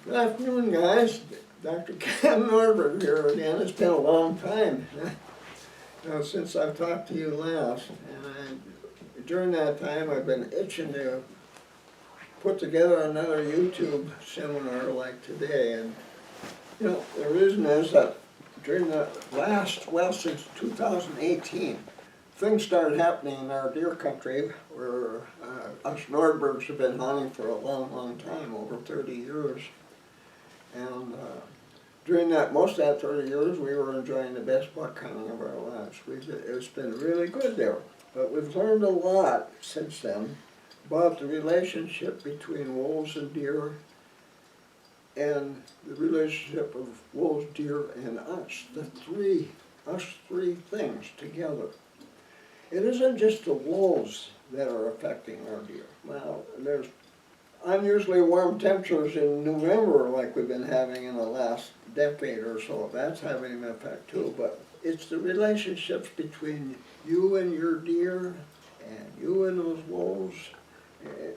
Good afternoon, guys. Dr. Ken Norberg here again. It's been a long time since I've talked to you last. And during that time, I've been itching to put together another YouTube seminar like today. And you know, the reason is that during the since 2018, things started happening in our deer country where us Nordbergs have been hunting for a long, long time, over 30 years. And during most of that 30 years, we were enjoying the best buck hunting of our lives. It's been really good there. But we've learned a lot since then about the relationship between wolves and deer and the relationship of wolves, deer, and us. Us three things together. It isn't just the wolves that are affecting our deer. Well, there's unusually warm temperatures in November like we've been having in the last decade or so. That's having an effect too, but it's the relationships between you and your deer and you and those wolves.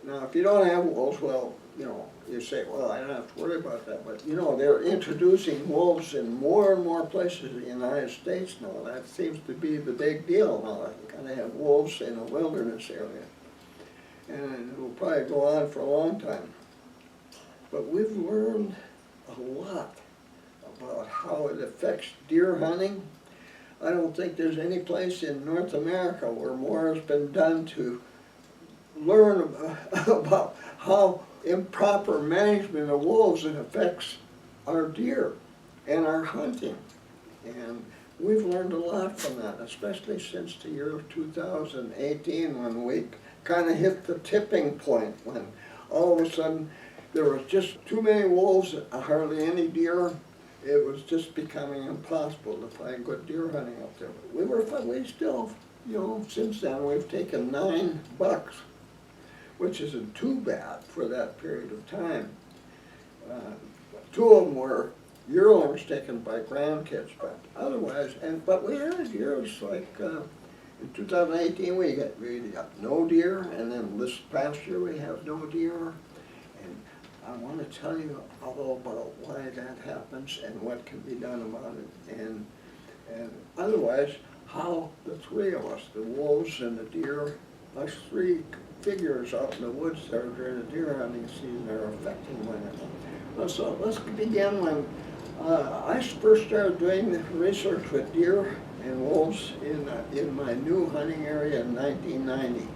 Now, if you don't have wolves, well, you know, you say, well, I don't have to worry about that, but you know, they're introducing wolves in more and more places in the United States now. That seems to be the big deal now. You kind of have wolves in a wilderness area. And it will probably go on for a long time. But we've learned a lot about how it affects deer hunting. I don't think there's any place in North America where more has been done to learn about how improper management of wolves affects our deer and our hunting. And we've learned a lot from that, especially since the year of 2018 when we kind of hit the tipping point, when all of a sudden there was just too many wolves, hardly any deer. It was just becoming impossible to find good deer hunting up there. But we still, you know, since then we've taken 9 bucks, which isn't too bad for that period of time. 2 of them were yearlings taken by grandkids, but otherwise, but we had years like in 2018 we got no deer, and then this past year we have no deer. And I want to tell you all about why that happens and what can be done about it, and otherwise how the 3 of us, the wolves and the deer, us 3 figures out in the woods there during the deer hunting season are affecting one another. So let's begin when I first started doing the research with deer and wolves in my new hunting area in 1990.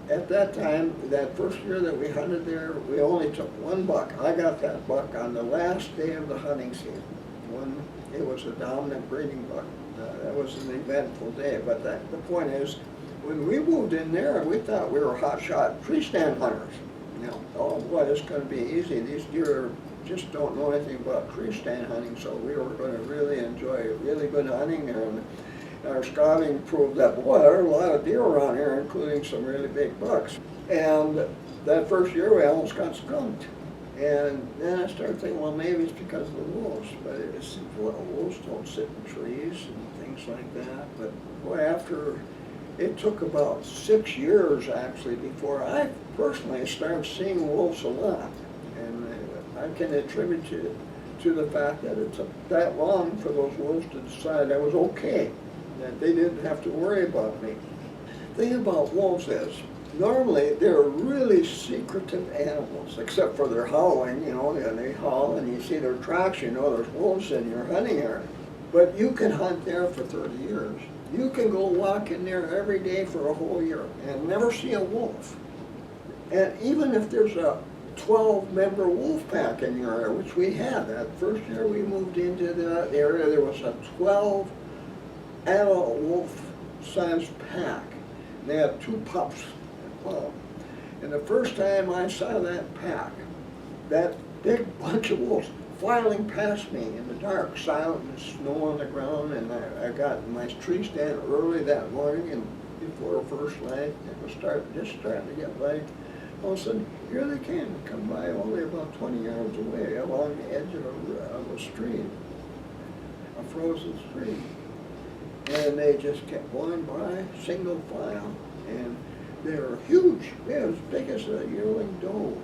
At that time, that first year that we hunted there, we only took 1 buck. I got that buck on the last day of the hunting season. It was a dominant breeding buck. That was an eventful day, but the point is, when we moved in there, we thought we were hotshot tree stand hunters. You know, oh boy, this is going to be easy. These deer just don't know anything about tree stand hunting, so we were going to really enjoy really good hunting there. And our scouting proved that, boy, there are a lot of deer around here, including some really big bucks. And that first year, we almost got skunked. And then I started thinking, well, maybe it's because of the wolves. But wolves don't sit in trees and things like that. But boy, it took about 6 years, actually, before I personally started seeing wolves a lot. And I can attribute it to the fact that it took that long for those wolves to decide I was okay, that they didn't have to worry about me. The thing about wolves is, normally they're really secretive animals, except for their howling, you know, and they howl and you see their tracks, you know there's wolves in your hunting area. But you can hunt there for 30 years. You can go walk in there every day for a whole year and never see a wolf. And even if there's a 12-member wolf pack in your area, which we had, that first year we moved into the area, there was a 12 adult wolf-sized pack. They had 2 pups. Well, and the first time I saw that pack, that big bunch of wolves filing past me in the dark, silent, and snow on the ground, and I got in my tree stand early that morning, and before first light, it was just starting to get light. All of a sudden, here they came, come by only about 20 yards away along the edge of a stream, a frozen stream. And they just kept going by, single file, and they were huge. They were as big as a yearling doe.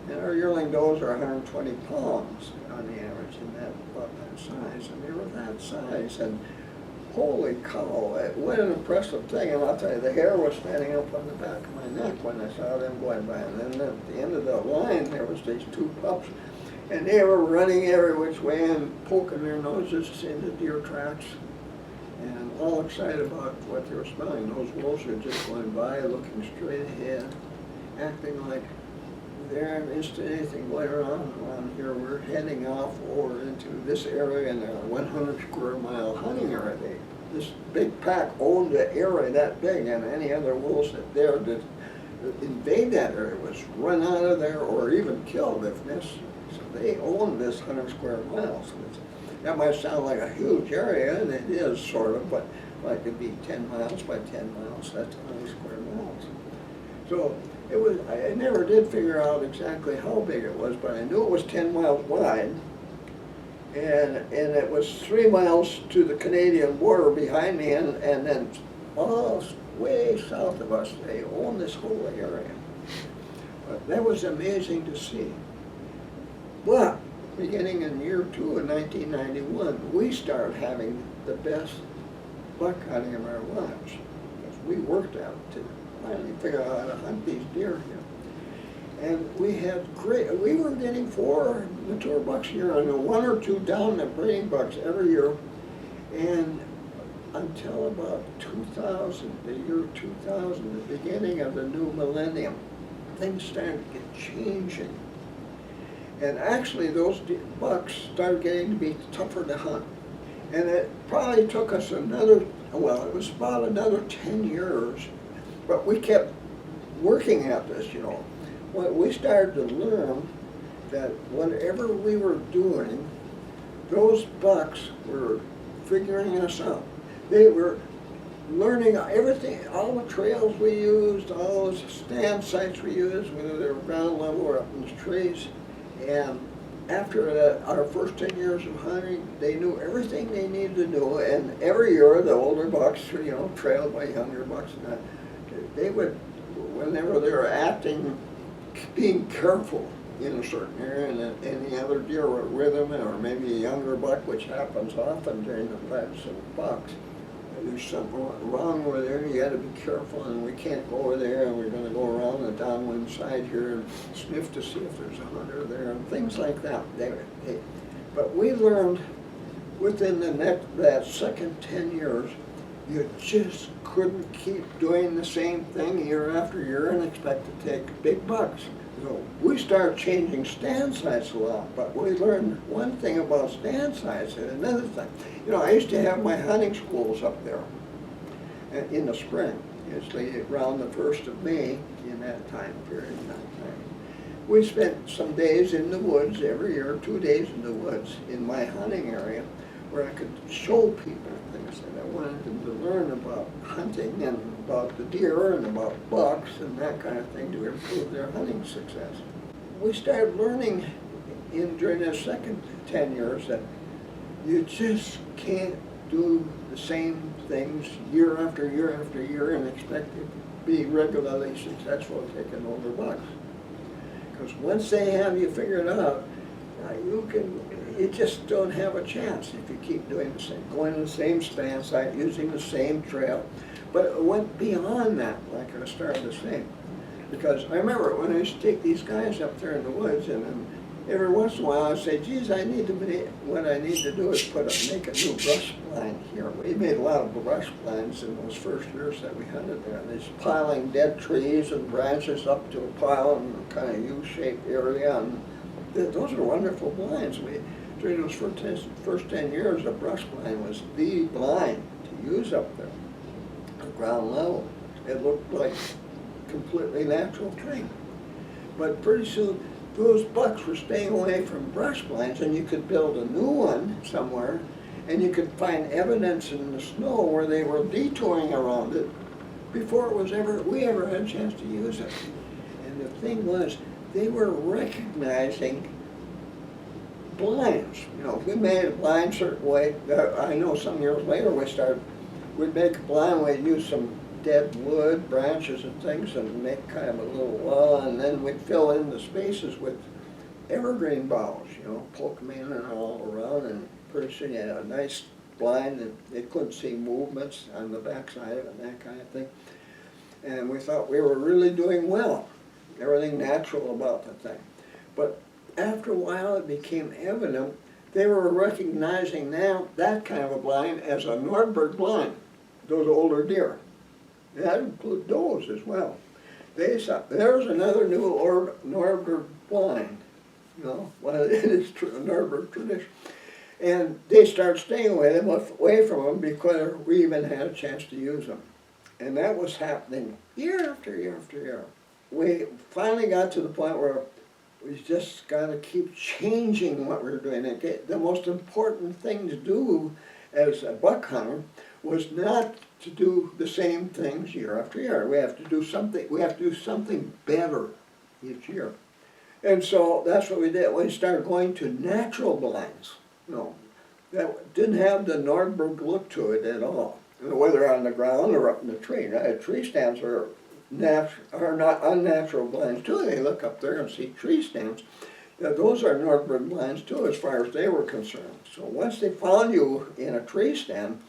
And our yearling does are 120 pounds on the average in that, about that size. And they were that size. And holy cow, what an impressive thing. And I'll tell you, the hair was standing up on the back of my neck when I saw them going by. And then at the end of the line, there was these two pups. And they were running every which way and poking their noses into deer tracks. And all excited about what they were smelling. Those wolves were just going by, looking straight ahead, acting like there isn't anything going on around here. We're heading off over into this area in a 100 square mile hunting area. This big pack owned the area that big, and any other wolves that dared to invade that area was run out of there or even killed if necessary. So they own this 100 square miles. That might sound like a huge area, and it is sort of, but like it'd be 10 miles by 10 miles, that's 100 square miles. So it was, I never did figure out exactly how big it was, but I knew it was 10 miles wide, and it was 3 miles to the Canadian border behind me, and then all way south of us, they own this whole area. But that was amazing to see. But beginning in year 2 of 1991, we started having the best buck hunting of our lives, because we worked out to finally figure out how to hunt these deer here. And we had we were getting 4 mature bucks a year, and 1 or 2 dominant breeding bucks every year. And until about 2000, the year 2000, the beginning of the new millennium, things started to get changing. And actually those bucks started getting to be tougher to hunt. And it probably took us another, well, it was about another 10 years, but we kept working at this, you know. Well, we started to learn that whatever we were doing, those bucks were figuring us out. They were learning everything, all the trails we used, all the stand sites we used, whether they were ground level or up in the trees. And after our first 10 years of hunting, they knew everything they needed to know. And every year, the older bucks, you know, trailed by younger bucks, and they would, whenever they were acting, being careful in a certain area, and any other deer were with them, or maybe a younger buck, which happens often during the presence of bucks. There's something wrong over there, you gotta be careful, and we can't go over there, and we're gonna go around the downwind side here and sniff to see if there's a hunter there, and things like that. But we learned within that second 10 years, you just couldn't keep doing the same thing year after year and expect to take big bucks. So we started changing stand sites a lot, but we learned one thing about stand sites and another thing. You know, I used to have my hunting schools up there in the spring, usually around the 1st of May in that time period. We spent some days in the woods every year, 2 days in the woods in my hunting area, where I could show people things that I wanted them to learn about hunting and about the deer and about bucks and that kind of thing to improve their hunting success. We started learning during the second 10 years that you just can't do the same things year after year after year and expect to be regularly successful at taking older bucks. Because once they have you figured out, you just don't have a chance if you keep doing the same, going to the same stand site, using the same trail. But it went beyond that, like I started to say. Because I remember when I used to take these guys up there in the woods, and then every once in a while I'd say, geez, what I need to do is make a new brush blind here. We made a lot of brush blinds in those first years that we hunted there. And just piling dead trees and branches up to a pile in a kind of U-shaped area. And those are wonderful blinds. During those first 10 years, a brush blind was the blind to use up there at ground level. It looked like completely natural terrain. But pretty soon, those bucks were staying away from brush blinds, and you could build a new one somewhere, and you could find evidence in the snow where they were detouring around it before we ever had a chance to use it. And the thing was, they were recognizing blinds. You know, if we made a blind a certain way, I know some years later we'd make a blind, we'd use some dead wood, branches and things, and make kind of a little wall, and then we'd fill in the spaces with evergreen boughs, you know, poke them in and all around, and pretty soon you had a nice blind and they couldn't see movements on the backside of it and that kind of thing. And we thought we were really doing well, everything natural about the thing. But after a while it became evident they were recognizing now that kind of a blind as a Nordberg blind, those older deer. That includes does as well. They saw there's another new Nordberg blind, you know, well, it is a Nordberg tradition. And they started staying away from them because we even had a chance to use them. And that was happening year after year after year. We finally got to the point where we just got to keep changing what we were doing. The most important thing to do as a buck hunter was not to do the same things year after year. We have to do something. We have to do something better each year. And so that's what we did. We started going to natural blinds. You know, that didn't have the Nordberg look to it at all. Whether on the ground or up in the tree. Tree stands are not unnatural blinds too. They look up there and see tree stands. Those are Nordberg blinds too, as far as they were concerned. So once they found you in a tree stand,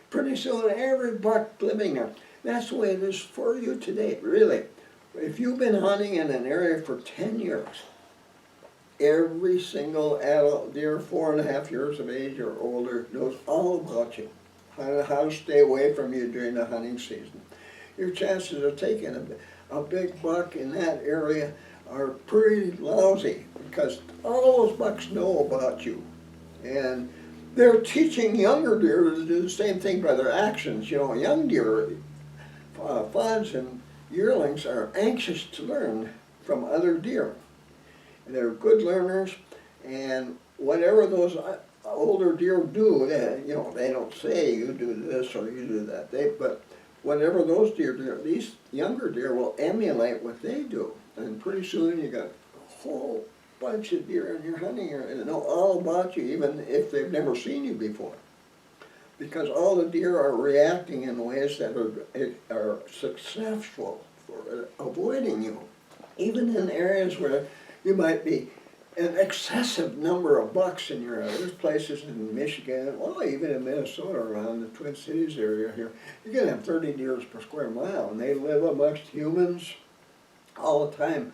pretty soon every buck living there. That's the way it is for you today, really. If you've been hunting in an area for 10 years, every single adult deer 4.5 years of age or older knows all about you, how to stay away from you during the hunting season. Your chances of taking a big buck in that area are pretty lousy because all those bucks know about you. And they're teaching younger deer to do the same thing by their actions. You know, young deer, fawns and yearlings are anxious to learn from other deer. And they're good learners, and whatever those older deer do, you know, they don't say you do this or you do that. But whatever those deer do, these younger deer will emulate what they do. And pretty soon you got a whole bunch of deer in your hunting area that know all about you, even if they've never seen you before. Because all the deer are reacting in ways that are successful for avoiding you. Even in areas where you might be an excessive number of bucks in your area. There's places in Michigan, well, even in Minnesota, around the Twin Cities area here, you're going to have 30 deer per square mile, and they live amongst humans all the time.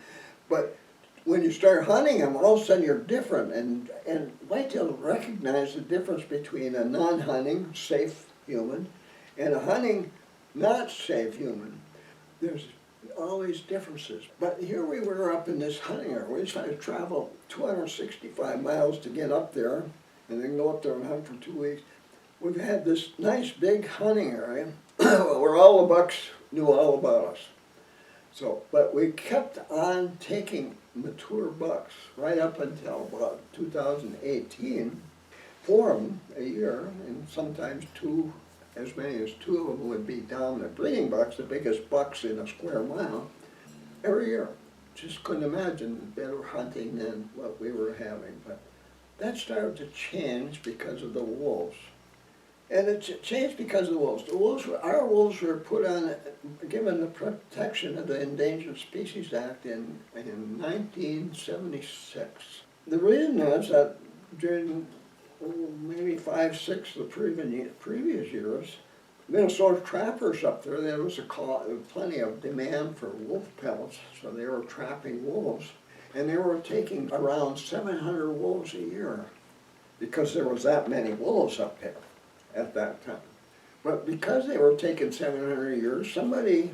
But when you start hunting them, all of a sudden you're different, and wait till you recognize the difference between a non-hunting, safe human and a hunting, not safe human. There's all these differences. But here we were up in this hunting area. We decided to travel 265 miles to get up there, and then go up there and hunt for 2 weeks. We've had this nice big hunting area where all the bucks knew all about us. So, but we kept on taking mature bucks right up until about 2018, 4 of them a year, and sometimes as many as 2 of them would be dominant breeding bucks, the biggest bucks in a square mile, every year. Just couldn't imagine better hunting than what we were having. But that started to change because of the wolves. And it changed because of the wolves. Our wolves were given the protection of the Endangered Species Act in 1976. The reason is that during maybe 5, 6 of the previous years, Minnesota trappers up there was plenty of demand for wolf pelts, so they were trapping wolves, and they were taking around 700 wolves a year because there was that many wolves up there at that time. But because they were taking 700 a year, somebody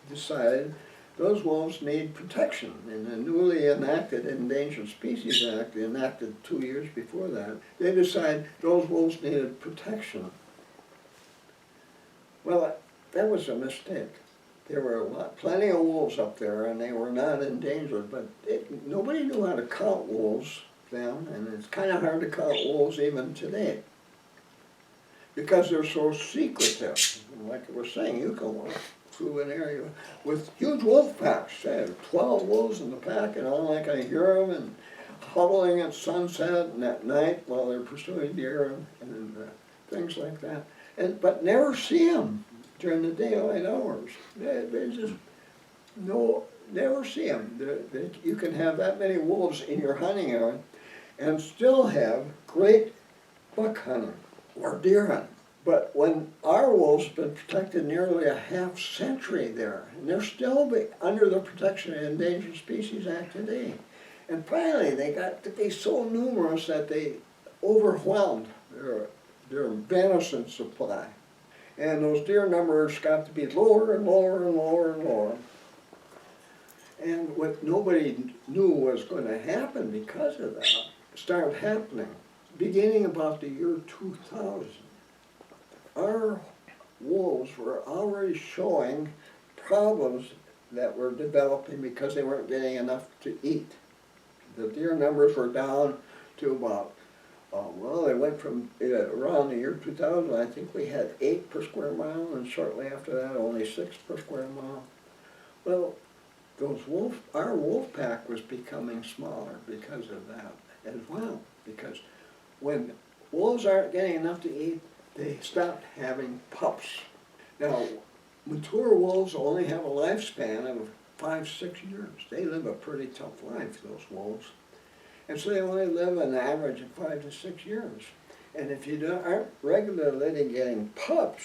decided those wolves need protection. And the newly enacted Endangered Species Act, enacted 2 years before that, they decided those wolves needed protection. Well, that was a mistake. There were plenty of wolves up there, and they were not endangered, but nobody knew how to count wolves then, and it's kind of hard to count wolves even today, because they're so secretive. Like I was saying, you can walk through an area with huge wolf packs, say 12 wolves in the pack, and all I can hear them and howling at sunset and at night while they're pursuing deer and things like that. But never see them during the daylight hours. They just never see them. You can have that many wolves in your hunting area and still have great buck hunting or deer hunting. But when our wolves have been protected nearly a half century there, and they're still under the protection of the Endangered Species Act today. And finally, they got to be so numerous that they overwhelmed their venison supply. And those deer numbers got to be lower and lower and lower and lower. And what nobody knew was going to happen because of that started happening beginning about the year 2000. Our wolves were already showing problems that were developing because they weren't getting enough to eat. The deer numbers were down to about, well, they went from around the year 2000, I think we had 8 per square mile, and shortly after that only 6 per square mile. Well, our wolf pack was becoming smaller because of that as well. Because when wolves aren't getting enough to eat, they stopped having pups. Now, mature wolves only have a lifespan of 5-6 years. They live a pretty tough life, those wolves. And so they only live an average of 5 to 6 years. And if you aren't regularly getting pups,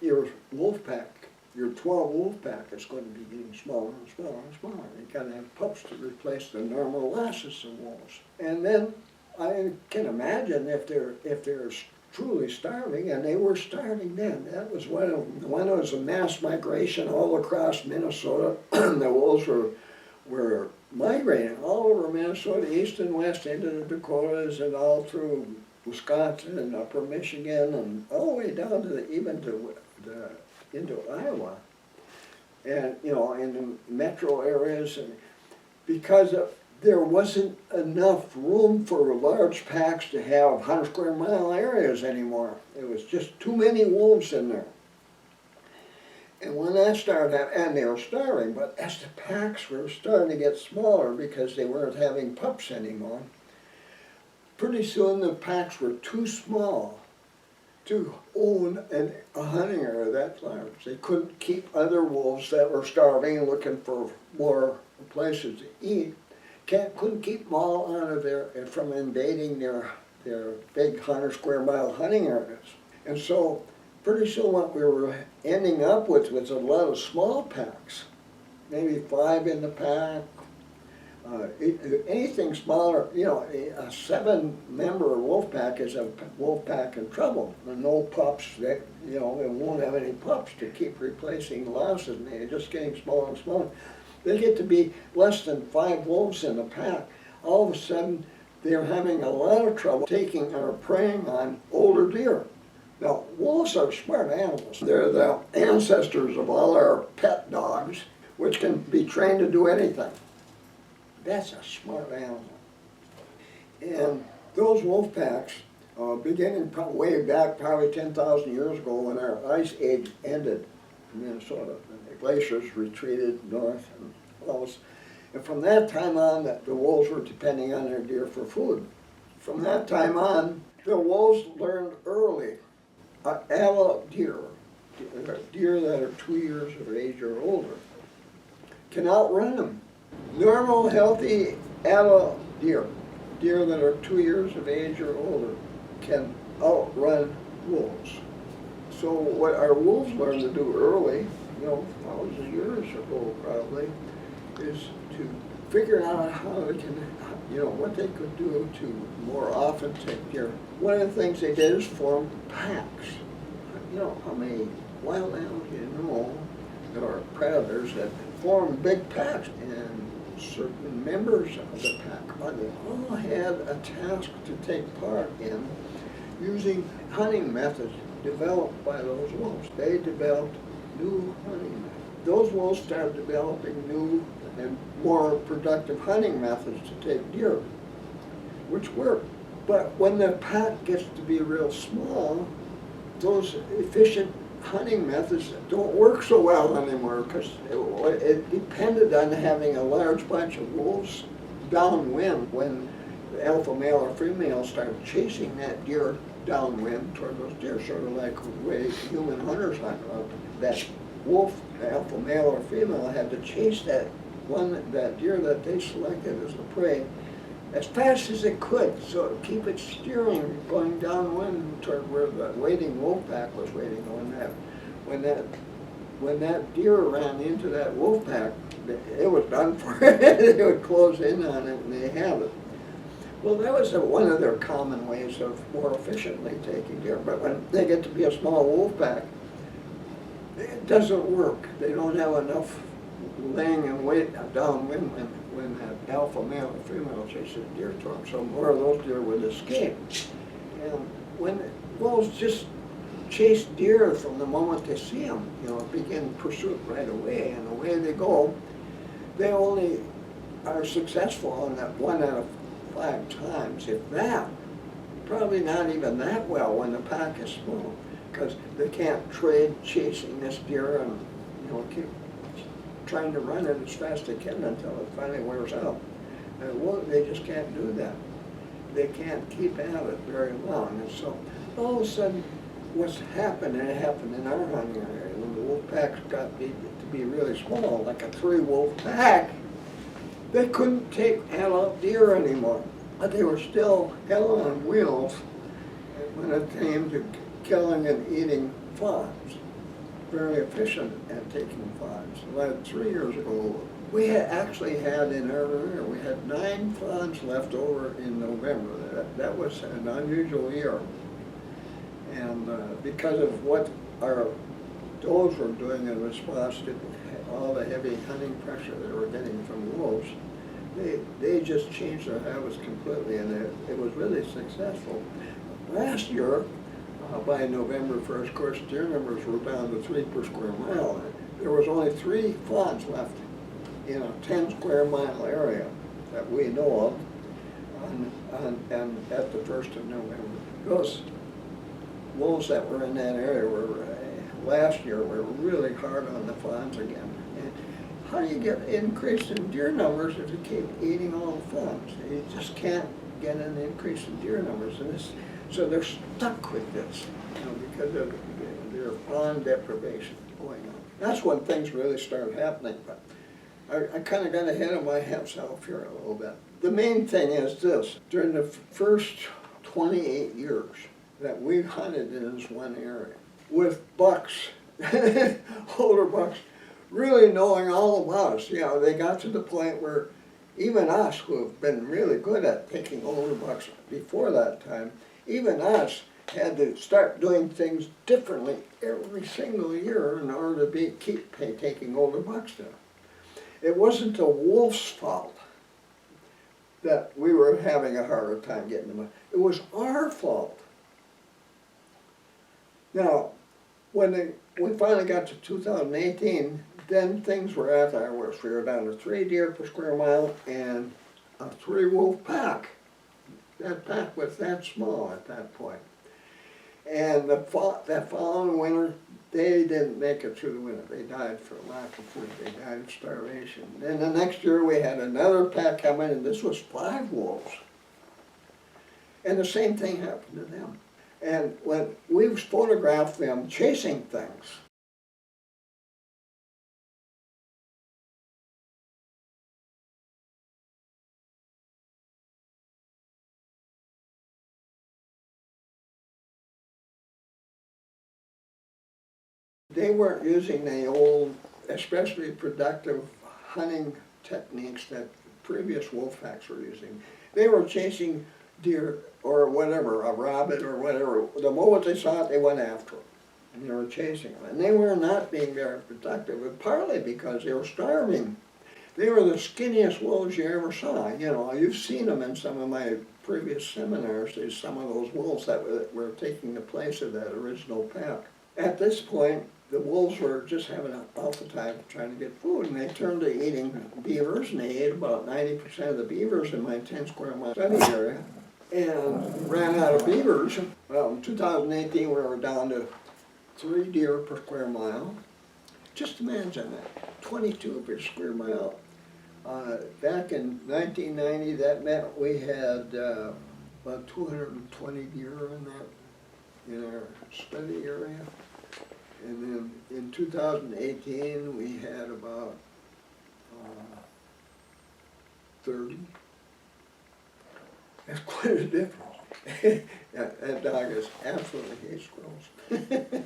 your wolf pack, your 12 wolf pack is going to be getting smaller and smaller and smaller. You got to have pups to replace the normal losses of wolves. And then I can imagine if they're truly starving, and they were starving then. That was when it was a mass migration all across Minnesota. The wolves were migrating all over Minnesota, east and west, into the Dakotas, and all through Wisconsin and upper Michigan, and all the way down to into Iowa, and in the metro areas, and because there wasn't enough room for large packs to have 100 square mile areas anymore. It was just too many wolves in there. And when that started happening, and they were starving, but as the packs were starting to get smaller because they weren't having pups anymore, pretty soon the packs were too small to own a hunting area that large. They couldn't keep other wolves that were starving and looking for more places to eat. Couldn't keep them all out of from invading their big 100 square mile hunting areas. And so pretty soon what we were ending up with was a lot of small packs, maybe 5 in the pack. Anything smaller, a 7-member wolf pack is a wolf pack in trouble. And no pups, they won't have any pups to keep replacing losses, and they're just getting smaller and smaller. They get to be less than 5 wolves in a pack. All of a sudden, they're having a lot of trouble taking or preying on older deer. Now, wolves are smart animals. They're the ancestors of all our pet dogs, which can be trained to do anything. That's a smart animal. And those wolf packs, beginning way back, probably 10,000 years ago, when our ice age ended in Minnesota, and the glaciers retreated north, and from that time on, the wolves were depending on their deer for food. From that time on, the wolves learned early, adult deer that are 2 years of age or older, can outrun them. Normal, healthy adult deer that are 2 years of age or older, can outrun wolves. So what our wolves learned to do early, thousands of years ago probably, is to figure out how they can, what they could do to more often take deer. One of the things they did is form packs. How many wild animals there are predators that form big packs, and certain members of the pack, they all had a task to take part in using hunting methods developed by those wolves. They developed new hunting methods. Those wolves started developing new and more productive hunting methods to take deer, which worked. But when the pack gets to be real small, those efficient hunting methods don't work so well anymore, because it depended on having a large bunch of wolves downwind. When the alpha male or female started chasing that deer downwind toward those deer, sort of like the way human hunters hunt. That wolf, the alpha male or female, had to chase that that deer that they selected as the prey as fast as it could, so to keep it steering going downwind toward where the waiting wolf pack was waiting. When that deer ran into that wolf pack, it was done for. They would close in on it, and they have it. Well, that was one of their common ways of more efficiently taking deer. But when they get to be a small wolf pack, it doesn't work. They don't have enough laying in wait downwind when that alpha male or female chases deer to them. So more of those deer would escape. And when wolves just chase deer from the moment they see them, begin pursuit right away, and away they go. They only are successful on that 1 out of 5 times, if that. Probably not even that well when the pack is small, because they can't trade chasing this deer and keep trying to run it as fast as they can until it finally wears out. And they just can't do that. They can't keep at it very long, and so all of a sudden, what's happened, and it happened in our hunting area, when the wolf packs got to be really small, like a 3-wolf pack, they couldn't take adult deer anymore. But they were still hell on wheels when it came to killing and eating fawns. Very efficient at taking fawns. Like 3 years ago, we actually had in our area, we had 9 fawns left over in November. That was an unusual year. And because of what our does were doing in response to all the heavy hunting pressure they were getting from wolves, they just changed their habits completely, and it was really successful. Last year, by November 1st, of course, deer numbers were down to 3 per square mile. There was only 3 fawns left in a 10 square mile area that we know of, and at the 1st of November. Those wolves that were in that area last year were really hard on the fawns again. And how do you get increase in deer numbers if you keep eating all the fawns? You just can't get an increase in deer numbers, and so they're stuck with this, because of their fawn deprivation going on. That's when things really start happening. But I kind of got ahead of myself here a little bit. The main thing is this: during the first 28 years that we've hunted in this one area, with bucks, older bucks, really knowing all about us. They got to the point where even us, who have been really good at taking older bucks before that time, even us had to start doing things differently every single year in order to keep taking older bucks down. It wasn't the wolf's fault that we were having a harder time getting them out. It was our fault. Now, when we finally got to 2018, then things were at our worst. We were down to 3 deer per square mile and a 3-wolf pack. That pack was that small at that point. And that following winter, they didn't make it through the winter. They died for lack of food. They died of starvation. Then the next year we had another pack come in, and this was 5 wolves. And the same thing happened to them. And when we've photographed them chasing things, they weren't using the old, especially productive hunting techniques that previous wolf packs were using. They were chasing deer or whatever, a rabbit or whatever. The moment they saw it, they went after it, and they were chasing them. And they were not being very productive, and partly because they were starving. They were the skinniest wolves you ever saw. You've seen them in some of my previous seminars. There's some of those wolves that were taking the place of that original pack. At this point, the wolves were just having an awful time trying to get food, and they turned to eating beavers, and they ate about 90% of the beavers in my 10 square mile study area, and ran out of beavers. Well, in 2018, we were down to 3 deer per square mile. Just imagine that, 22 per square mile. Back in 1990, that meant we had about 220 deer in our study area. And then in 2018, we had about 30. That's quite a difference. That dog is absolutely hates squirrels.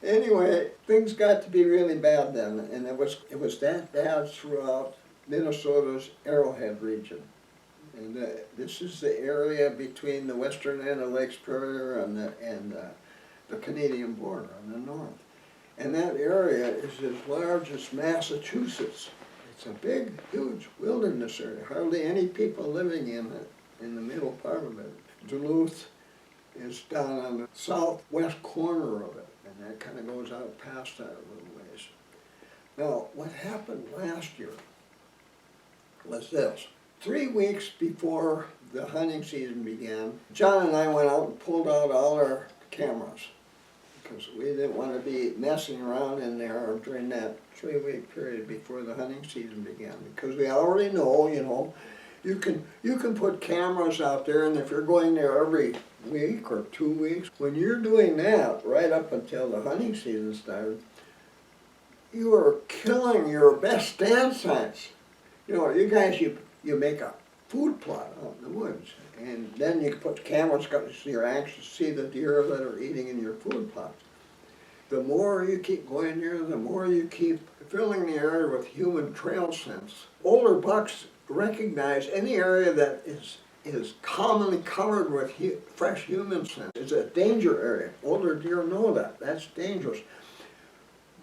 Anyway, things got to be really bad then, and it was that bad throughout Minnesota's Arrowhead region. And this is the area between the western end of Lake Superior and the Canadian border on the north. And that area is as large as Massachusetts. It's a big, huge wilderness area. Hardly any people living in it, in the middle part of it. Duluth is down on the southwest corner of it, and that kind of goes out past that a little ways. Now, what happened last year was this. 3 weeks before the hunting season began, John and I went out and pulled out all our cameras because we didn't want to be messing around in there during that 3-week period before the hunting season began, because we already know, you know, you can put cameras out there, and if you're going there every week or 2 weeks, when you're doing that right up until the hunting season started, you are killing your best stand sites. You know, you guys, you make a food plot out in the woods, and then you can put the cameras so you're anxious to see the deer that are eating in your food plots. The more you keep going there, the more you keep filling the area with human trail scents. Older bucks recognize any area that is commonly covered with fresh human scent. It's a danger area. Older deer know that. That's dangerous.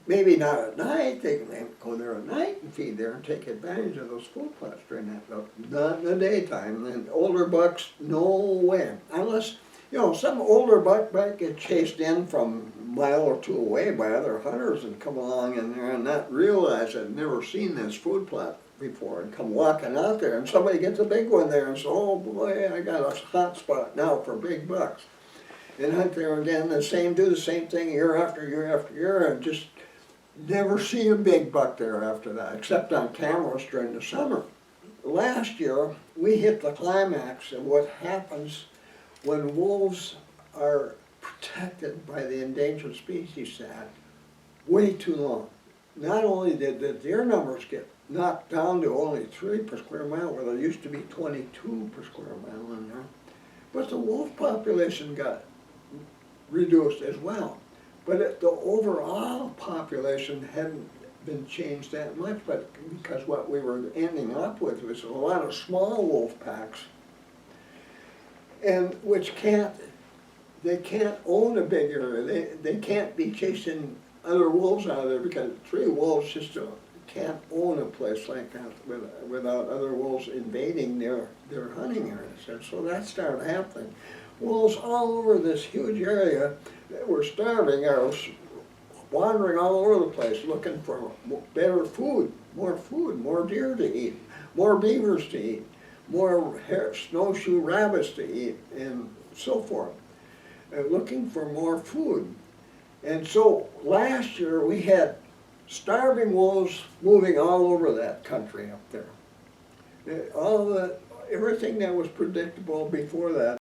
Maybe not at night. They can go there at night and feed there and take advantage of those food plots during that, but not in the daytime. And older bucks, no way. Unless, you know, some older buck might get chased in from a mile or two away by other hunters and come along in there and not realize they've never seen this food plot before and come walking out there, and somebody gets a big one there and says, oh boy, I got a hot spot now for big bucks. And hunt there again, do the same thing year after year after year, and just never see a big buck there after that, except on cameras during the summer. Last year, we hit the climax of what happens when wolves are protected by the Endangered Species Act way too long. Not only did the deer numbers get knocked down to only 3 per square mile, where there used to be 22 per square mile in there, but the wolf population got reduced as well. But the overall population hadn't been changed that much, but because what we were ending up with was a lot of small wolf packs, and they can't own a big area. They can't be chasing other wolves out of there, because 3 wolves just can't own a place like that without other wolves invading their hunting areas. And so that started happening. Wolves all over this huge area that were starving are wandering all over the place looking for better food, more deer to eat, more beavers to eat, more snowshoe rabbits to eat, and so forth, looking for more food. And so last year we had starving wolves moving all over that country up there. Everything that was predictable before that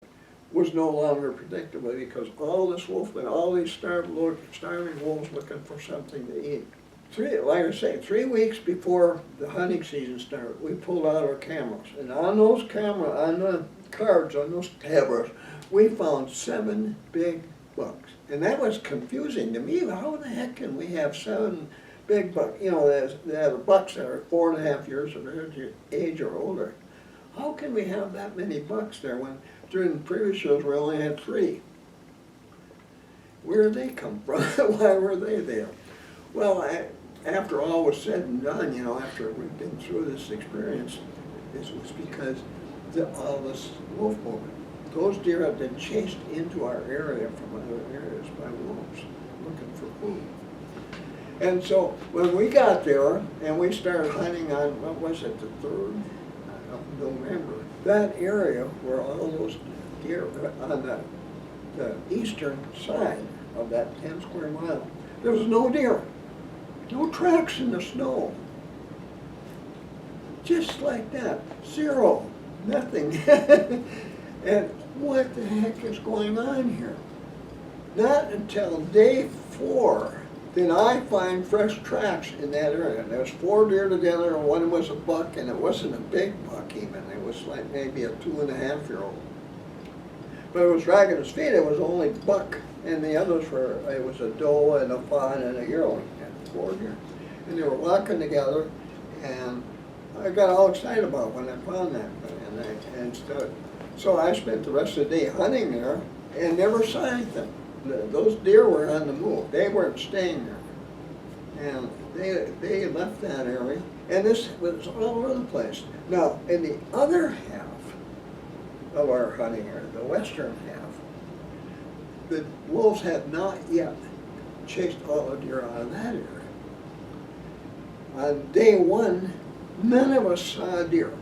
was no longer predictable, because all this wolfmen, all these starving wolves looking for something to eat. 3 weeks before the hunting season started, we pulled out our cameras, and on those on the cards, on those cameras, we found 7 big bucks. And that was confusing to me. How the heck can we have 7 big bucks? You know, there are bucks that are 4.5 years of age or older. How can we have that many bucks there when during the previous years we only had 3? Where did they come from? Why were they there? Well, after all was said and done, you know, after we've been through this experience, it was because all this wolf movement. Those deer have been chased into our area from other areas by wolves looking for food. And so when we got there and we started hunting on, what was it, the 3rd of November, that area where all those deer on the eastern side of that 10 square mile, there was no deer, no tracks in the snow. Just like that, 0, nothing. And what the heck is going on here? Not until day 4 then I find fresh tracks in that area. And there's 4 deer together, and one was a buck, and it wasn't a big buck even. It was like maybe a 2.5-year-old. But it was dragging his feet. It was only buck, and the others were, it was a doe and a fawn and a yearling, and 4 deer. And they were walking together, and I got all excited about when I found that. So I spent the rest of the day hunting there and never saw anything. Those deer were on the move. They weren't staying there. And they left that area. And this was all over the place. Now, in the other half of our hunting area, the western half, the wolves had not yet chased all the deer out of that area. On day 1, none of us saw a deer.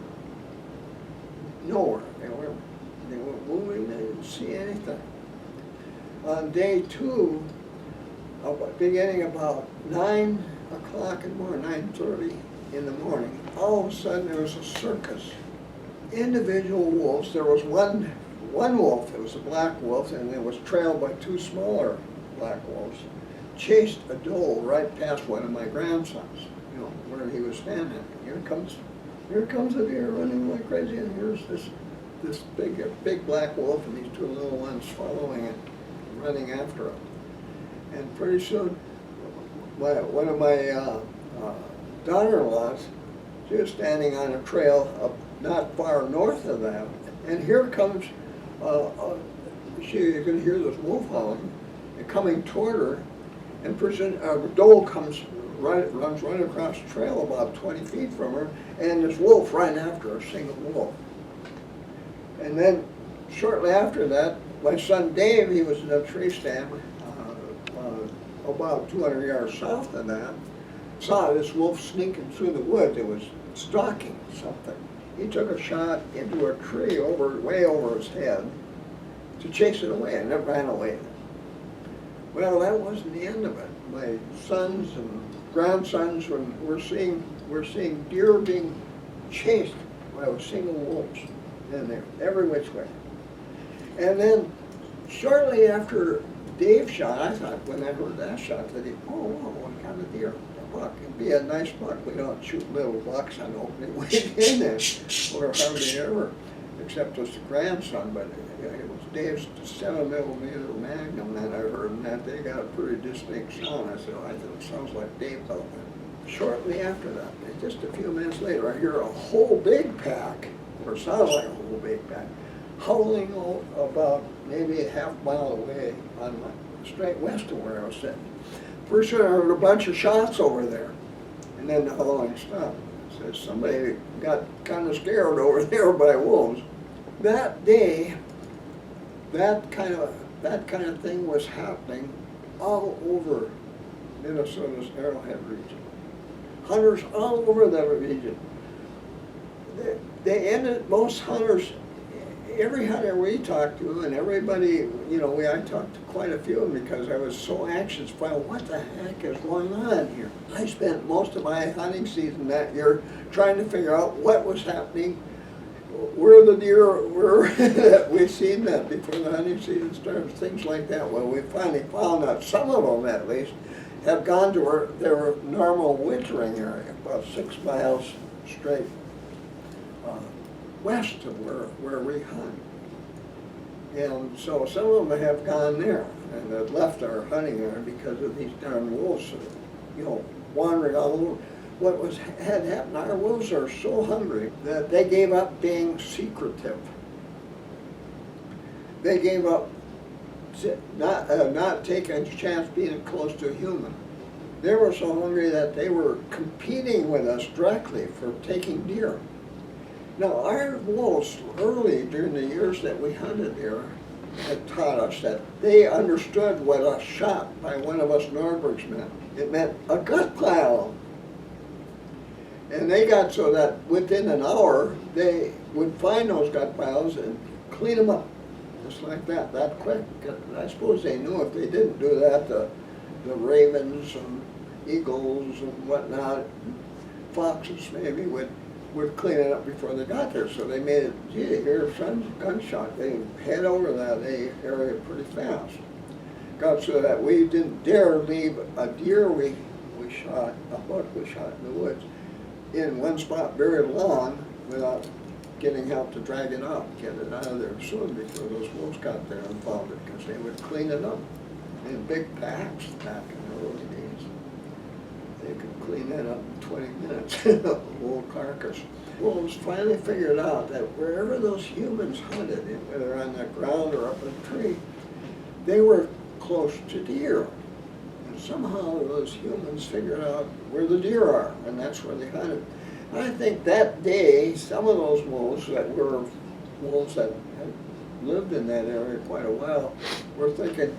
Nowhere. They were moving, they didn't see anything. On day 2, beginning about 9 o'clock in the morning, 9:30 in the morning, all of a sudden there was a circus. Individual wolves, there was one wolf, it was a black wolf, and it was trailed by 2 smaller black wolves, chased a doe right past one of my grandsons, where he was standing. Here comes a deer running like crazy, and here's this big black wolf and these 2 little ones following it, running after him. And pretty soon, one of my daughter-in-laws, she was standing on a trail up not far north of that, and here comes, you're going to hear this wolf howling, and coming toward her, and a doe runs right across the trail about 20 feet from her, and this wolf right after her, a single wolf. And then shortly after that, my son Dave, he was in a tree stand about 200 yards south of that, saw this wolf sneaking through the woods. It was stalking something. He took a shot into a tree way over his head to chase it away, and it ran away. Well, that wasn't the end of it. My sons and grandsons, we're seeing deer being chased by single wolves in there, every which way. And then shortly after Dave shot, I thought, when I heard that shot, that what kind of deer? A buck. It'd be a nice buck. We don't shoot little bucks on opening way in there, or hardly ever, except as a grandson, but it was Dave's 7mm Magnum that I heard, and that they got a pretty distinct sound. I said, I think it sounds like Dave out there. Shortly after that, just a few minutes later, I hear a whole big pack, or sounds like a whole big pack, howling about maybe a half mile away on straight west of where I was sitting. Pretty soon I heard a bunch of shots over there, and then the howling stopped. I said, somebody got kind of scared over there by wolves. That day, that kind of thing was happening all over Minnesota's Arrowhead region. Hunters all over that region. They ended, most hunters, every hunter we talked to, and everybody, I talked to quite a few of them because I was so anxious to find out what the heck is going on here. I spent most of my hunting season that year trying to figure out what was happening, where the deer were that we seen that before the hunting season started, things like that. Well, we finally found out some of them, at least, have gone to their normal wintering area, about 6 miles straight west of where we hunt. And so some of them have gone there and have left our hunting area because of these darn wolves, wandering all over. What had happened, our wolves are so hungry that they gave up being secretive. They gave up not taking a chance being close to a human. They were so hungry that they were competing with us directly for taking deer. Now, our wolves, early during the years that we hunted there, had taught us that they understood what a shot by one of us Nordbergs meant. It meant a gut pile. And they got so that within an hour, they would find those gut piles and clean them up, just like that quick. And I suppose they knew if they didn't do that, the ravens and eagles and whatnot, foxes maybe, would clean it up before they got there. So they made it, gee, hear a gunshot, they head over that area pretty fast. got so that we didn't dare leave a deer we shot, a buck we shot in the woods, in one spot very long without getting help to drag it out, get it out of there soon before those wolves got there and found it, because they would clean it up in big packs back in the early days. They could clean that up in 20 minutes, the whole carcass. Wolves finally figured out that wherever those humans hunted, whether on the ground or up in a tree, they were close to deer. And somehow those humans figured out where the deer are, and that's where they hunted. And I think that day, some of those wolves that were wolves that had lived in that area quite a while were thinking,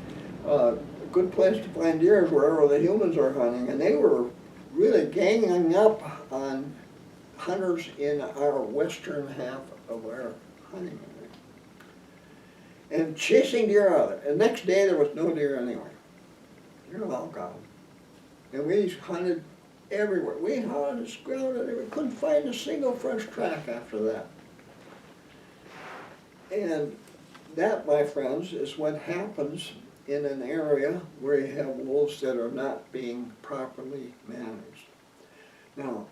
a good place to find deer is wherever the humans are hunting, and they were really ganging up on hunters in our western half of our hunting area and chasing deer out of it. And the next day there was no deer anywhere. They were all gone. And we hunted everywhere. We hunted, scouted, we couldn't find a single fresh track after that. And that, my friends, is what happens in an area where you have wolves that are not being properly managed. Now,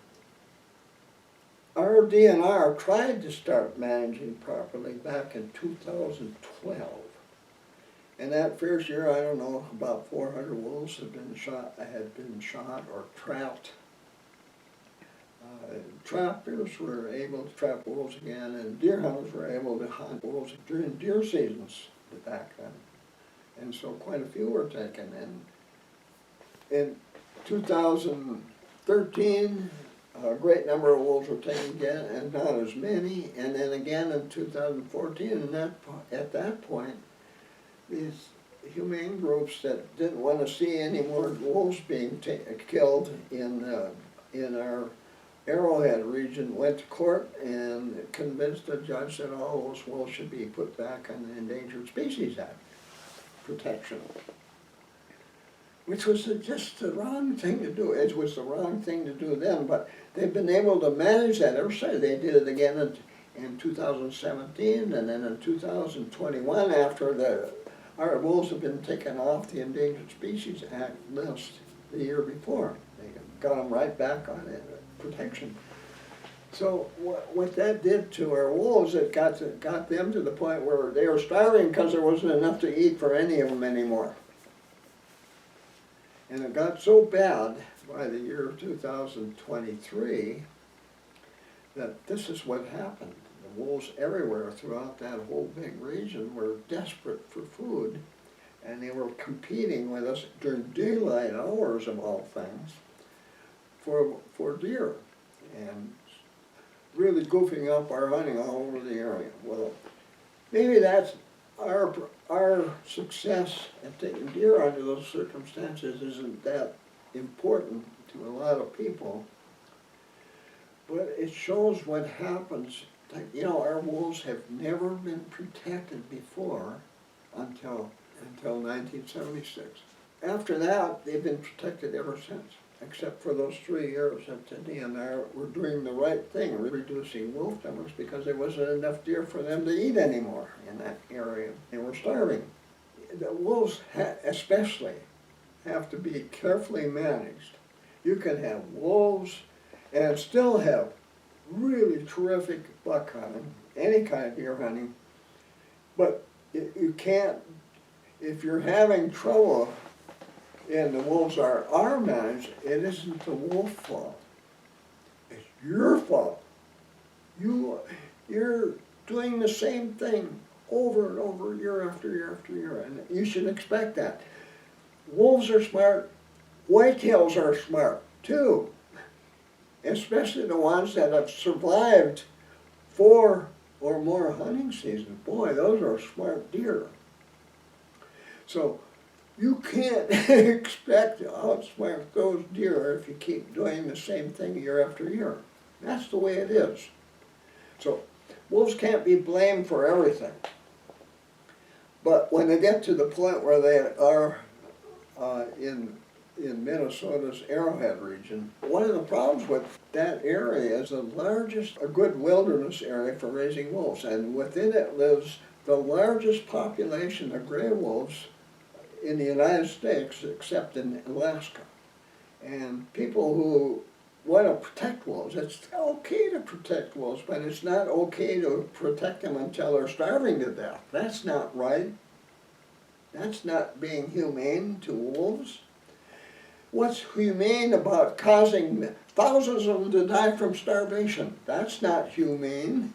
our DNR tried to start managing properly back in 2012. And that first year, I don't know, about 400 wolves had been shot or trapped. Trappers were able to trap wolves again, and deer hunters were able to hunt wolves during deer seasons back then. And so quite a few were taken. And in 2013, a great number of wolves were taken again, and not as many. And then again in 2014, and at that point, these humane groups that didn't want to see any more wolves being killed in our Arrowhead region went to court and convinced the judge that all those wolves should be put back on the Endangered Species Act protection, which was just the wrong thing to do. It was the wrong thing to do then, but they've been able to manage that ever since. They did it again in 2017, and then in 2021, after our wolves have been taken off the Endangered Species Act list the year before. They got them right back on it, protection. So what that did to our wolves, it got them to the point where they were starving because there wasn't enough to eat for any of them anymore. And it got so bad by the year 2023 that this is what happened. The wolves everywhere throughout that whole big region were desperate for food, and they were competing with us during daylight hours of all things for deer, and really goofing up our hunting all over the area. Well, maybe that's our success at taking deer under those circumstances isn't that important to a lot of people, but it shows what happens. You know, our wolves have never been protected before until 1976. After that, they've been protected ever since, except for those 3 years that the DNR were doing the right thing, reducing wolf numbers, because there wasn't enough deer for them to eat anymore in that area. They were starving. The wolves especially have to be carefully managed. You can have wolves and still have really terrific buck hunting, any kind of deer hunting, but you can't, if you're having trouble and the wolves are managed, it isn't the wolf fault. It's your fault. You're doing the same thing over and over, year after year after year, and you should expect that. Wolves are smart. Whitetails are smart too, especially the ones that have survived 4 or more hunting seasons. Boy, those are smart deer. So you can't expect to outsmart those deer if you keep doing the same thing year after year. That's the way it is. So wolves can't be blamed for everything. But when they get to the point where they are in Minnesota's Arrowhead region, one of the problems with that area is the largest, a good wilderness area for raising wolves, and within it lives the largest population of gray wolves in the United States except in Alaska. And people who want to protect wolves, it's okay to protect wolves, but it's not okay to protect them until they're starving to death. That's not right. That's not being humane to wolves. What's humane about causing thousands of them to die from starvation? That's not humane.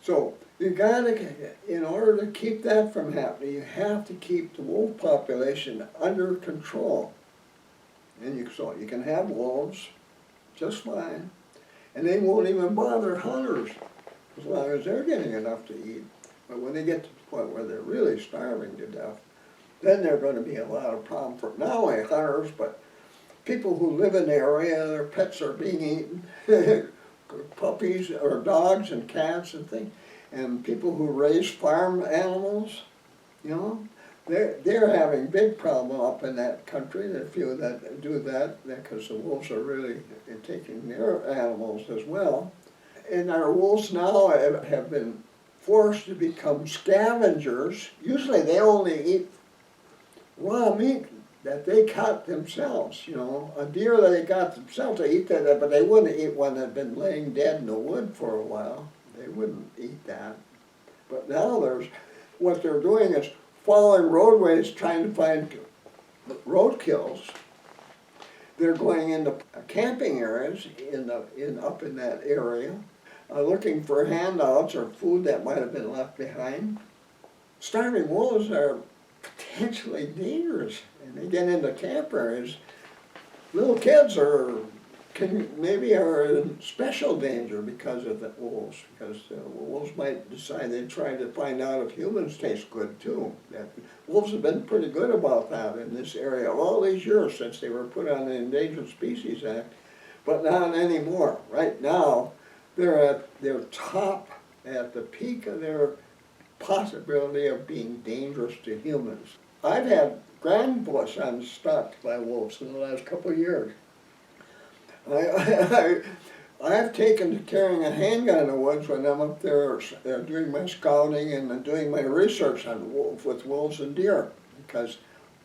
So you gotta, in order to keep that from happening, you have to keep the wolf population under control. And so you can have wolves just fine, and they won't even bother hunters as long as they're getting enough to eat. But when they get to the point where they're really starving to death, then there are going to be a lot of problems for not only hunters, but people who live in the area. Their pets are being eaten, puppies or dogs and cats and things, and people who raise farm animals, you know, they're having big problem up in that country. There are few that do that because the wolves are really taking their animals as well. And our wolves now have been forced to become scavengers. Usually they only eat raw meat that they caught themselves, you know. A deer that they got themselves, they eat that, but they wouldn't eat one that had been laying dead in the wood for a while. They wouldn't eat that. But now what they're doing is following roadways, trying to find roadkills. They're going into camping areas up in that area, looking for handouts or food that might have been left behind. Starving wolves are potentially dangerous, and they get into camp areas. Little kids maybe are in special danger because of the wolves, because wolves might decide they try to find out if humans taste good too. Wolves have been pretty good about that in this area all these years since they were put on the Endangered Species Act, but not anymore. Right now, they're at their top, at the peak of their possibility of being dangerous to humans. I've had grandsons stalked by wolves in the last couple of years. I've taken to carrying a handgun in the woods when I'm up there doing my scouting and doing my research on with wolves and deer, because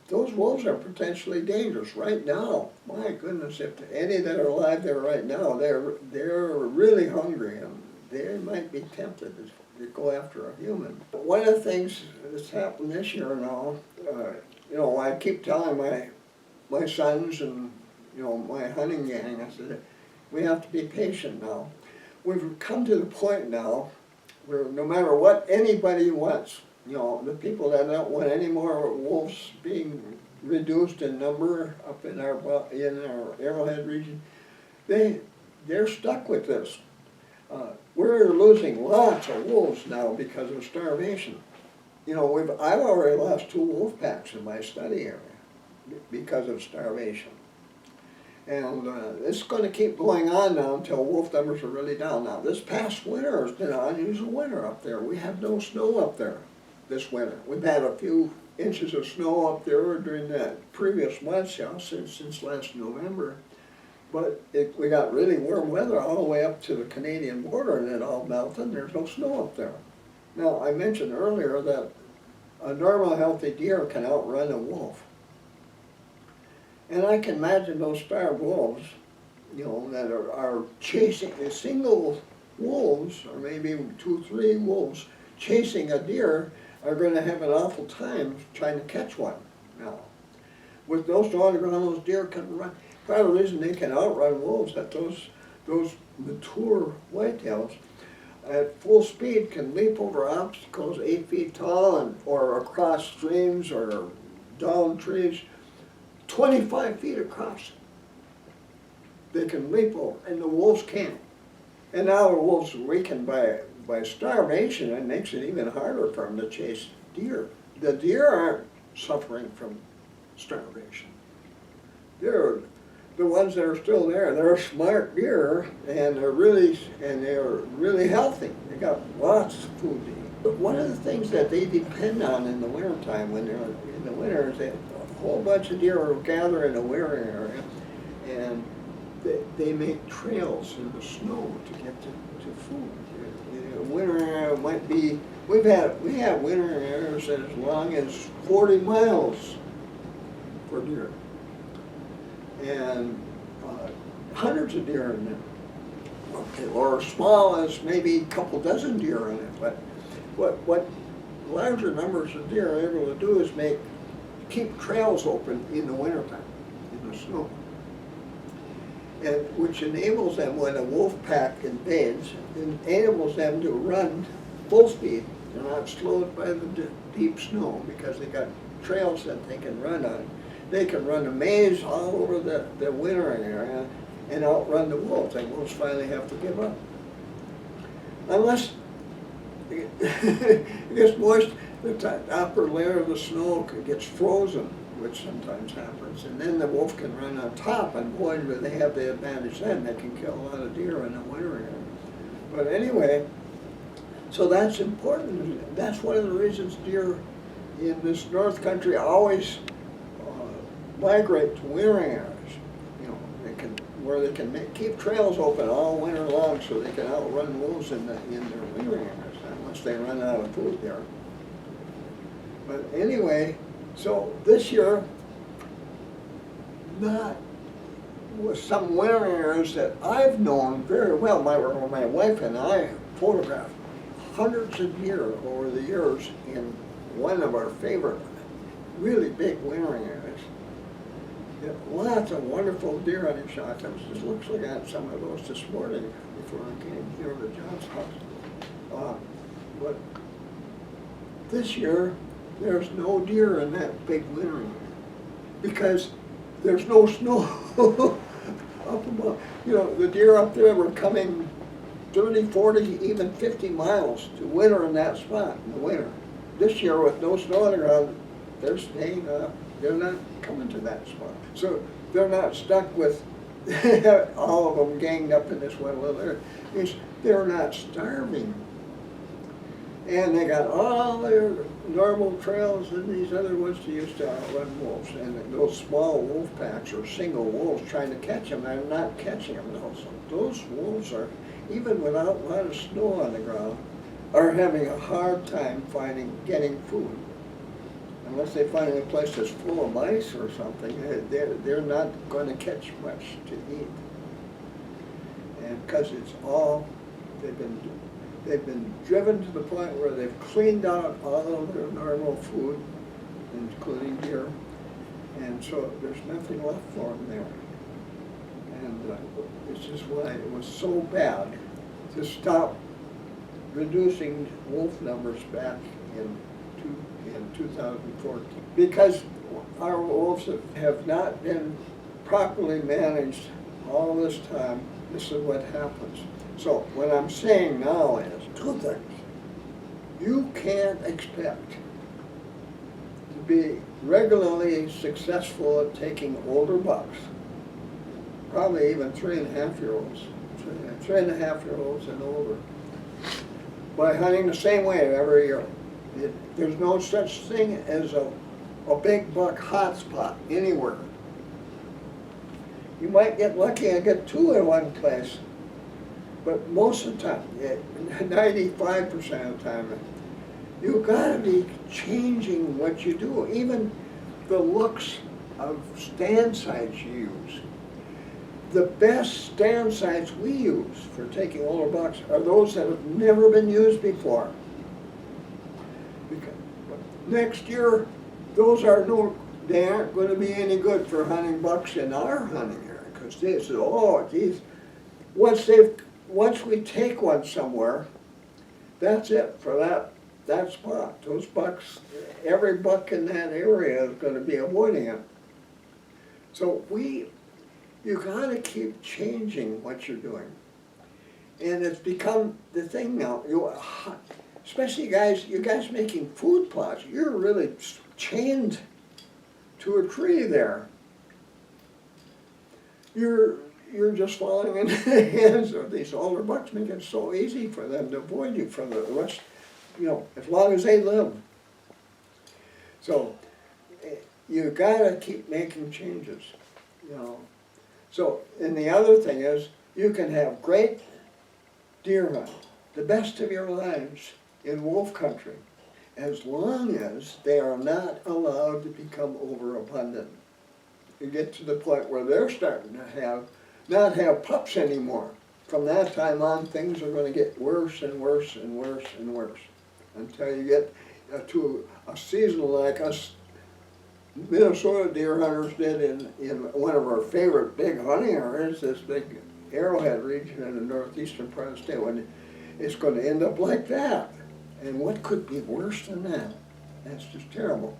those wolves are potentially dangerous right now. My goodness, if any that are alive there right now, they're really hungry and they might be tempted to go after a human. One of the things that's happened this year now, you know, I keep telling my sons and my hunting gang, I said, we have to be patient now. We've come to the point now where no matter what anybody wants, the people that don't want any more wolves being reduced in number up in our Arrowhead region, they're stuck with this. We're losing lots of wolves now because of starvation. I've already lost 2 wolf packs in my study area because of starvation. And it's going to keep going on now until wolf numbers are really down. Now, this past winter has been an unusual winter up there. We have no snow up there this winter. We've had a few inches of snow up there during the previous months, since last November. But we got really warm weather all the way up to the Canadian border, and it all melted, and there's no snow up there. Now, I mentioned earlier that a normal healthy deer can outrun a wolf. And I can imagine those starved wolves, that are chasing single wolves, or maybe 2, 3 wolves, chasing a deer, are going to have an awful time trying to catch one. Now, with those on the ground, those deer can run. Part of the reason they can outrun wolves, that those mature whitetails at full speed can leap over obstacles 8 feet tall or across streams or down trees 25 feet across. They can leap over, and the wolves can't. And now the wolves are weakened by starvation, and it makes it even harder for them to chase deer. The deer aren't suffering from starvation. They're the ones that are still there. They're smart deer, and they're really healthy. They got lots of food to eat. But one of the things that they depend on in the wintertime, when they're in the winter, is that a whole bunch of deer will gather in a wearing area, and they make trails in the snow to get to food. In the winter, might be, we have winter areas that as long as 40 miles for deer. And hundreds of deer in there. Okay, or as small as maybe a couple dozen deer in it. But what larger numbers of deer are able to do is keep trails open in the wintertime, in the snow. And which enables them, when a wolf pack invades, enables them to run full speed. They're not slowed by the deep snow because they got trails that they can run on. They can run a maze all over the wintering area and outrun the wolves. And wolves finally have to give up. Unless it gets moist, the upper layer of the snow gets frozen, which sometimes happens, and then the wolf can run on top, and boy, do they have the advantage then. They can kill a lot of deer in the winter area. But anyway, so that's important. That's one of the reasons deer in this north country always migrate to wintering areas. You know, where they can keep trails open all winter long, so they can outrun wolves in their wintering areas, unless they run out of food there. But anyway, so this year, that was some winter areas that I've known very well. My wife and I photographed hundreds of deer over the years in one of our favorite, really big wintering areas. Lots of wonderful deer hunting shots. I was just looking at some of those this morning before I came here to John's house. But this year, there's no deer in that big wintering area because there's no snow up above. You know, the deer up there were coming 30, 40, even 50 miles to winter in that spot in the winter. This year, with no snow on the ground, they're staying up. They're not coming to that spot. So they're not stuck with all of them ganged up in this one little area. They're not starving. And they got all their normal trails and these other ones to use to outrun wolves. And those small wolf packs or single wolves trying to catch them, they're not catching them. No. So those wolves are, even without a lot of snow on the ground, are having a hard time getting food. Unless they find a place that's full of mice or something, they're not going to catch much to eat. And because it's all, they've been driven to the point where they've cleaned out all of their normal food, including deer, and so there's nothing left for them there. And it's just why it was so bad to stop reducing wolf numbers back in 2014. Because our wolves have not been properly managed all this time, this is what happens. So what I'm saying now is two things. You can't expect to be regularly successful at taking older bucks, probably even 3.5-year-olds, 3.5-year-olds and older, by hunting the same way every year. There's no such thing as a big buck hotspot anywhere. You might get lucky and get two in one place, but most of the time, 95% of the time, you've got to be changing what you do. Even the looks of stand sites you use. The best stand sites we use for taking older bucks are those that have never been used before. Because next year, they aren't going to be any good for hunting bucks in our hunting area, because they said, oh, geez, once we take one somewhere, that's it for that spot. Those bucks, every buck in that area is going to be avoiding it. So you got to keep changing what you're doing, and it's become the thing now. Especially you guys making food plots, you're really chained to a tree there. You're just falling into the hands of these older bucks, making it so easy for them to avoid you for the rest, as long as they live. So you gotta keep making changes, So, and the other thing is, you can have great deer hunting, the best of your lives, in wolf country, as long as they are not allowed to become overabundant. You get to the point where they're starting to not have pups anymore. From that time on, things are going to get worse and worse and worse and worse until you get to a season like us Minnesota deer hunters did in one of our favorite big hunting areas, this big Arrowhead region in the northeastern part of the state, when it's going to end up like that. And what could be worse than that? That's just terrible.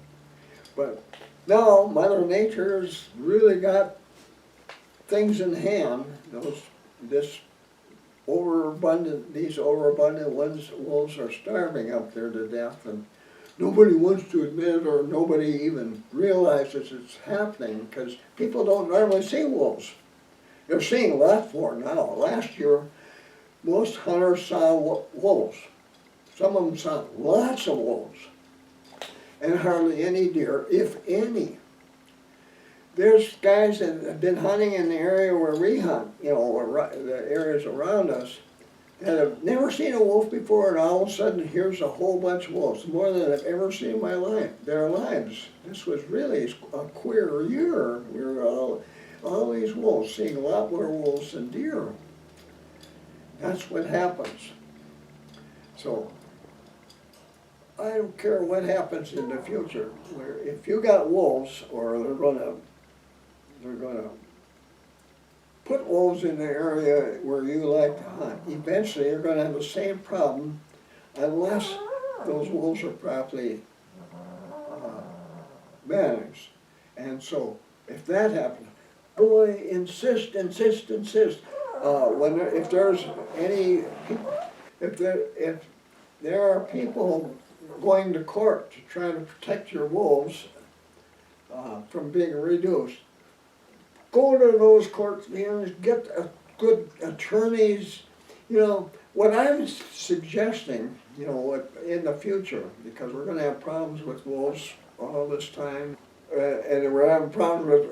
But now Mother Nature's really got things in hand. These overabundant wolves are starving up there to death, and nobody wants to admit it, or nobody even realizes it's happening because people don't normally see wolves. They're seeing a lot more now. Last year, most hunters saw wolves. Some of them saw lots of wolves, and hardly any deer, if any. There's guys that have been hunting in the area where we hunt, or the areas around us, that have never seen a wolf before, and all of a sudden here's a whole bunch of wolves, more than I've ever seen in their lives. This was really a queer year. We were all these wolves, seeing a lot more wolves than deer. That's what happens. So I don't care what happens in the future. If you got wolves, or they're gonna put wolves in the area where you like to hunt, eventually you're gonna have the same problem unless those wolves are properly managed. And so if that happens, boy, insist. If there are people going to court to try to protect your wolves from being reduced, go to those court hearings, get good attorneys. What I'm suggesting, in the future, because we're going to have problems with wolves all this time, and we're having problems with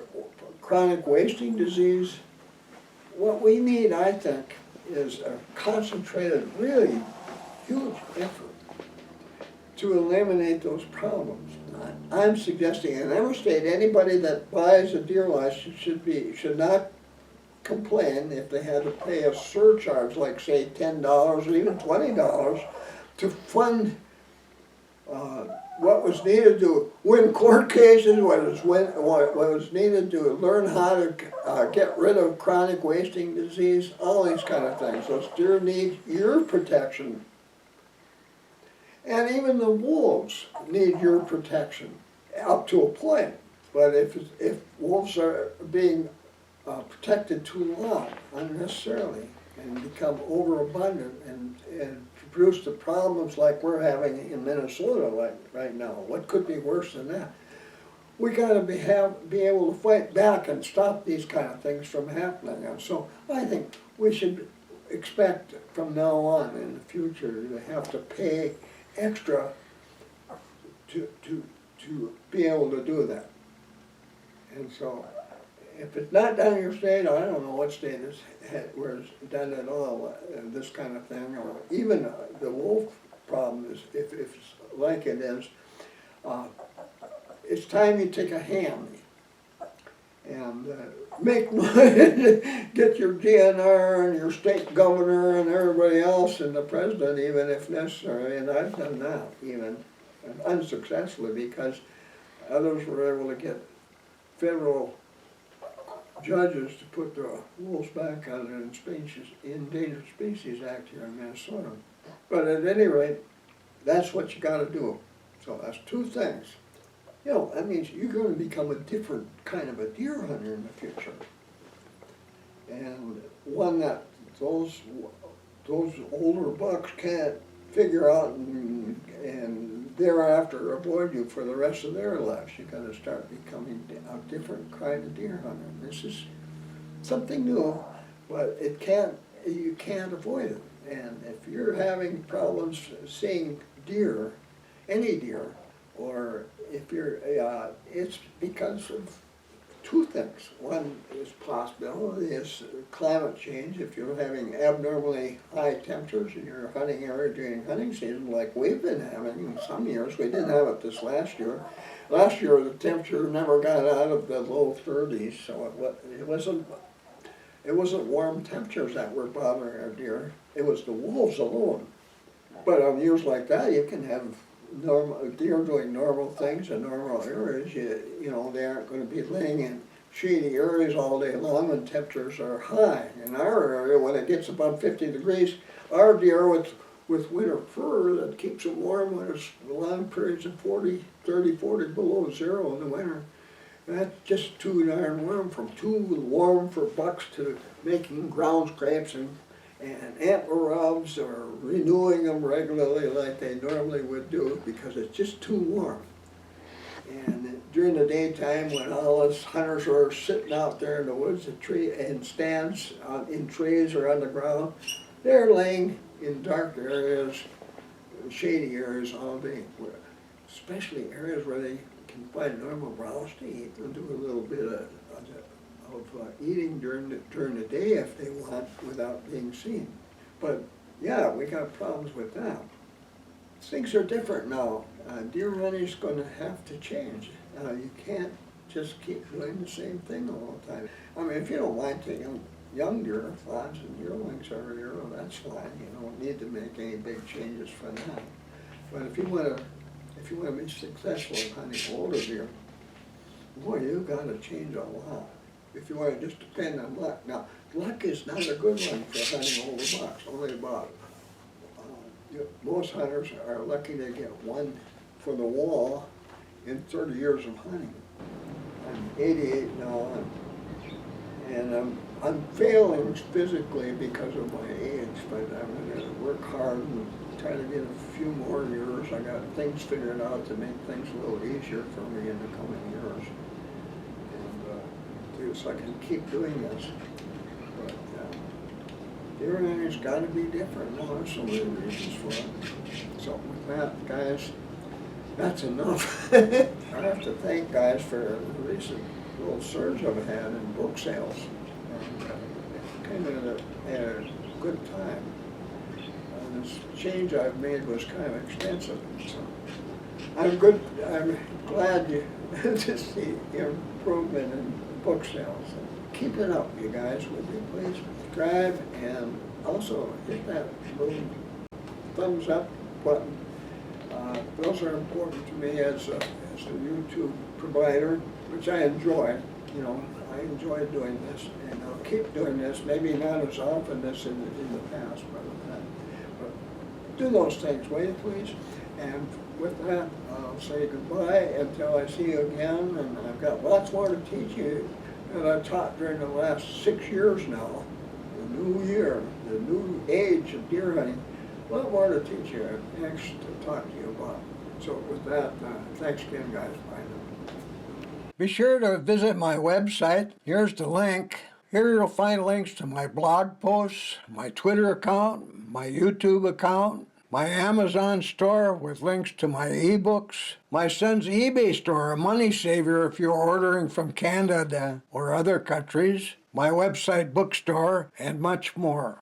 chronic wasting disease. What we need, I think, is a concentrated, really huge effort to eliminate those problems. I'm suggesting in every state, anybody that buys a deer license should not complain if they had to pay a surcharge, like say $10 or even $20, to fund what was needed to win court cases, what was needed to learn how to get rid of chronic wasting disease, all these kind of things. Those deer need your protection. And even the wolves need your protection, up to a point. But if wolves are being protected too long, unnecessarily, and become overabundant and produce the problems like we're having in Minnesota right now, what could be worse than that? We got to be able to fight back and stop these kind of things from happening. And so I think we should expect from now on in the future to have to pay extra to be able to do that. And so if it's not done in your state, I don't know what state where it's done at all, this kind of thing, or even the wolf problem is, if it's like it is, it's time you take a hand and make money, get your DNR and your state governor and everybody else and the president, even if necessary, and I've done that even unsuccessfully, because others were able to get federal judges to put the wolves back on the Endangered Species Act here in Minnesota. But at any rate, that's what you got to do. So that's two things. That means you're going to become a different kind of a deer hunter in the future. And one that those older bucks can't figure out and thereafter avoid you for the rest of their lives. You're going to start becoming a different kind of deer hunter. This is something new, but you can't avoid it. And if you're having problems seeing deer, any deer, or if you're, it's because of two things. One is possibility is climate change. If you're having abnormally high temperatures in your hunting area during hunting season, like we've been having in some years, we didn't have it this last year. Last year the temperature never got out of the low 30s, so it wasn't warm temperatures that were bothering our deer. It was the wolves alone. But on years like that, you can have normal deer doing normal things in normal areas. You know, they aren't going to be laying in shady areas all day long when temperatures are high. In our area, when it gets above 50 degrees, our deer with winter fur that keeps them warm when it's long periods of 40 below zero in the winter. That's just too darn warm, from too warm for bucks to making ground scrapes and antler rubs or renewing them regularly like they normally would do because it's just too warm. And during the daytime when all us hunters are sitting out there in the woods and stands in trees or on the ground, they're laying in dark areas, shady areas all day, especially areas where they can find normal browse to eat and do a little bit of eating during the day if they want without being seen. But yeah, we got problems with that. Things are different now. Deer hunting's going to have to change. You can't just keep doing the same thing all the time. I mean, if you don't mind taking young deer, fawns and yearlings every year, well, that's fine. You don't need to make any big changes for that. But if you want to be successful in hunting older deer, boy, you've got to change a lot. If you want to just depend on luck. Now, luck is not a good one for hunting older bucks. Only about most hunters are lucky to get one for the wall in 30 years of hunting. I'm 88 now, and I'm failing physically because of my age, but I'm going to work hard and try to get a few more years. I got things figured out to make things a little easier for me in the coming years. So I can keep doing this. But deer hunting's got to be different. Well, there's so many reasons for it. So with that, guys, that's enough. I have to thank guys for the recent little surge I've had in book sales. And kind of at a good time. This change I've made was kind of extensive. So I'm glad to see improvement in book sales. Keep it up, you guys, would you please? Subscribe and also hit that little thumbs up button. Those are important to me as a YouTube provider, which I enjoy. You know, I enjoy doing this, and I'll keep doing this. Maybe not as often as in the past, but do those things, will you please? And with that, I'll say goodbye until I see you again, and I've got lots more to teach you that I've taught during the last 6 years now. The new year, the new age of deer hunting, a lot more to teach you next to talk to you about. So with that, thanks again, guys. Bye now. Be sure to visit my website. Here's the link. Here you'll find links to my blog posts, my Twitter account, my YouTube account, my Amazon store with links to my ebooks, my son's eBay store, a money saver if you're ordering from Canada or other countries, my website bookstore, and much more.